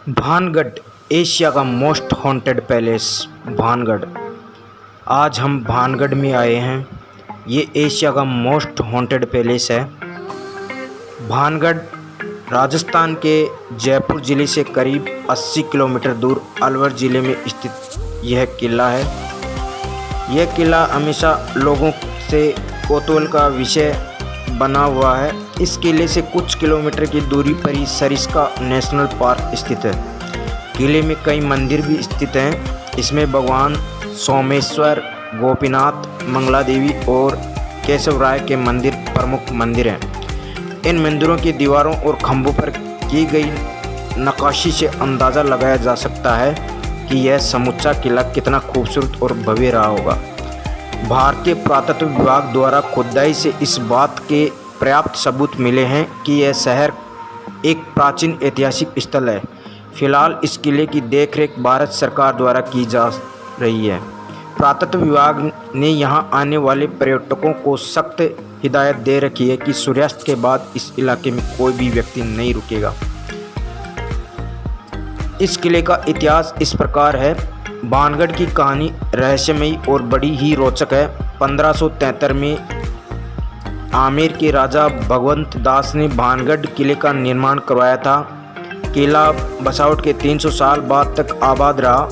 Bhangarh Asia का most haunted palace Bhangarh. आज हम भानगढ़ में आए हैं। ये एशिया का मोस्ट हॉन्टेड पैलेस है। भानगढ़ राजस्थान के जयपुर ज़िले से करीब 80 किलोमीटर दूर अलवर ज़िले में स्थित यह किला है। यह किला हमेशा लोगों से कौतूहल का विषय बना हुआ है। इस किले से कुछ किलोमीटर की दूरी पर ही सरिस्का नेशनल पार्क स्थित है। किले में कई मंदिर भी स्थित हैं। इसमें भगवान सोमेश्वर, गोपीनाथ, मंगला देवी और केशव राय के मंदिर प्रमुख मंदिर हैं। इन मंदिरों की दीवारों और खंभों पर की गई नक्काशी से अंदाज़ा लगाया जा सकता है कि यह समूचा किला कितना खूबसूरत और भव्य रहा होगा। भारतीय पुरातत्व विभाग द्वारा खुदाई से इस बात के पर्याप्त सबूत मिले हैं कि यह शहर एक प्राचीन ऐतिहासिक स्थल है। फिलहाल इस किले की देखरेख भारत सरकार द्वारा की जा रही है। पुरातत्व विभाग ने यहां आने वाले पर्यटकों को सख्त हिदायत दे रखी है कि सूर्यास्त के बाद इस इलाके में कोई भी व्यक्ति नहीं रुकेगा। इस किले का इतिहास इस प्रकार है। भानगढ़ की कहानी रहस्यमयी और बड़ी ही रोचक है। 1573 में आमेर के राजा भगवंत दास ने भानगढ़ किले का निर्माण करवाया था। किला बसावट के 300 साल बाद तक आबाद रहा।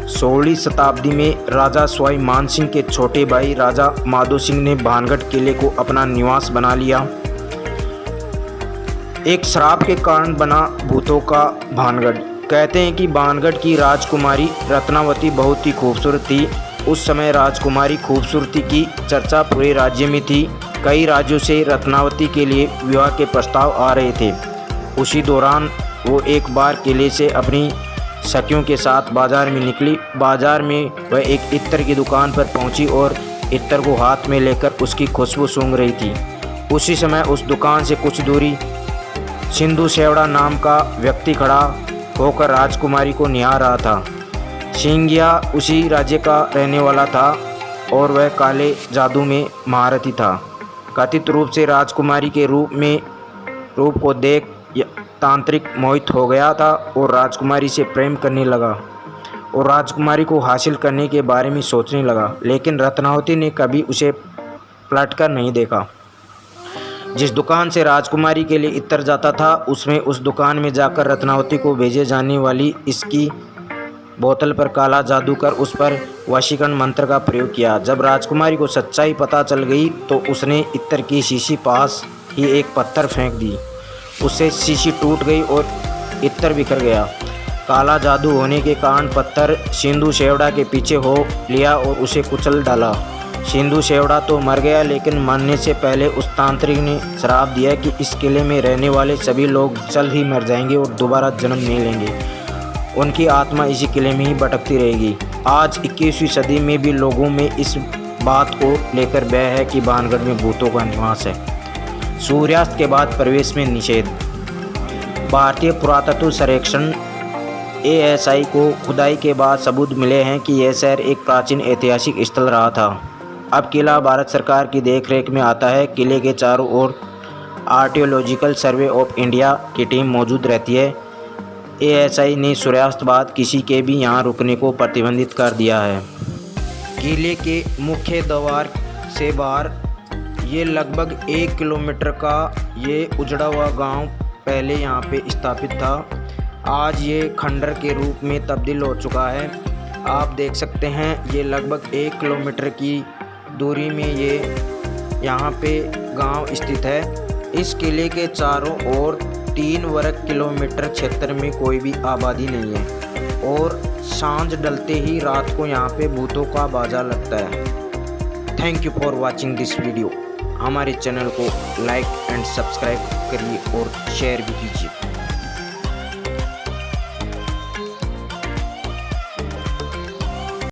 16वीं शताब्दी में राजा सवाई मान सिंह के छोटे भाई राजा माधो सिंह ने भानगढ़ किले को अपना निवास बना लिया। एक श्राप के कारण बना भूतों का भानगढ़। कहते हैं कि भानगढ़ की राजकुमारी रत्नावती बहुत ही खूबसूरत थी। उस समय राजकुमारी खूबसूरती की चर्चा पूरे राज्य में थी। कई राज्यों से रत्नावती के लिए विवाह के प्रस्ताव आ रहे थे। उसी दौरान वो एक बार किले से अपनी सखियों के साथ बाजार में निकली। बाजार में वह एक इत्र की दुकान पर पहुंची और इत्र को हाथ में लेकर उसकी खुशबू सूंघ रही थी। उसी समय उस दुकान से कुछ दूरी सिंधु सेवड़ा नाम का व्यक्ति खड़ा होकर राजकुमारी को निहार रहा था। सिंघिया उसी राज्य का रहने वाला था और वह काले जादू में महारथी था। कथित रूप से राजकुमारी के रूप को देख तांत्रिक मोहित हो गया था और राजकुमारी से प्रेम करने लगा और राजकुमारी को हासिल करने के बारे में सोचने लगा। लेकिन रत्नावती ने कभी उसे पलटकर नहीं देखा। जिस दुकान से राजकुमारी के लिए इत्र जाता था उसमें उस दुकान में जाकर रत्नावती को भेजे जाने वाली इसकी बोतल पर काला जादू कर उस पर वशीकरण मंत्र का प्रयोग किया। जब राजकुमारी को सच्चाई पता चल गई तो उसने इत्र की शीशी पास ही एक पत्थर फेंक दी। उससे शीशी टूट गई और इत्र बिखर गया। काला जादू होने के कारण पत्थर सिंधु सेवड़ा के पीछे हो लिया और उसे कुचल डाला। सिंधु सेवड़ा तो मर गया, लेकिन मरने से पहले उस तांत्रिक ने श्राप दिया कि इस किले में रहने वाले सभी लोग जल्द ही मर जाएंगे और दोबारा जन्म नहीं लेंगे। उनकी आत्मा इसी किले में ही भटकती रहेगी। आज 21वीं सदी में भी लोगों में इस बात को लेकर भय है कि भानगढ़ में भूतों का निवास है। सूर्यास्त के बाद प्रवेश में निषेध। भारतीय पुरातत्व सर्वेक्षण ASI को खुदाई के बाद सबूत मिले हैं कि यह शहर एक प्राचीन ऐतिहासिक स्थल रहा था। अब किला भारत सरकार की देखरेख में आता है। किले के चारों ओर आर्कियोलॉजिकल सर्वे ऑफ इंडिया की टीम मौजूद रहती है। ASI ने सूर्यास्त बाद किसी के भी यहाँ रुकने को प्रतिबंधित कर दिया है। किले के मुख्य द्वार से बाहर ये लगभग 1 किलोमीटर का ये उजड़ा हुआ गांव पहले यहाँ पे स्थापित था। आज ये खंडर के रूप में तब्दील हो चुका है। आप देख सकते हैं ये लगभग 1 किलोमीटर की दूरी में ये यहाँ पे गांव स्थित है। इस किले के चारों ओर 3 वर्ग किलोमीटर क्षेत्र में कोई भी आबादी नहीं है और सांझ डलते ही रात को यहाँ पे भूतों का बाजार लगता है। Thank you for watching this video. हमारे चैनल को लाइक एंड सब्सक्राइब करिए और शेयर भी कीजिए।